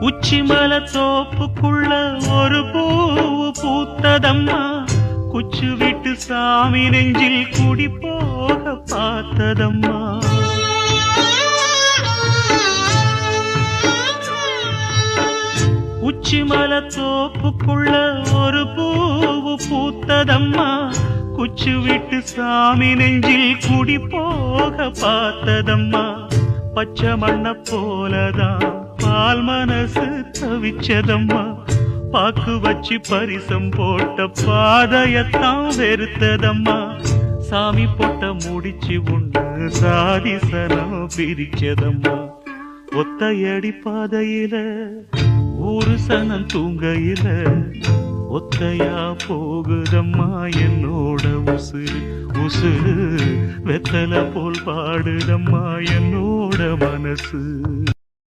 உச்சிமல தோப்புக்குள்ள ஒரு பூவு பூத்ததம்மா, குச்சு விட்டு சாமி நெஞ்சில் குடி போக பார்த்ததம்மா. உச்சிமல தோப்புக்குள்ள ஒரு பூவு பூத்ததம்மா, குச்சு விட்டு சாமி நெஞ்சில் குடி போக பார்த்ததம்மா. பச்சை மண்ண போலதான் பால் மனசு தவிச்சதம்மா, பாக்கு வச்சு பரிசம் போட்ட பாதையத்தான் வெறுத்ததம்மா. சாமி போட்ட முடிச்சு உண்டு சாதிசனம் பிரிச்சதம்மா. ஒத்தையடி பாதையில ஒரு சனம் தூங்கையில ஒத்தையா போகுதம்மா என்னோட உசுறு. உசுறு வெத்தல போல் பாடுதம்மா என்னோட மனசு.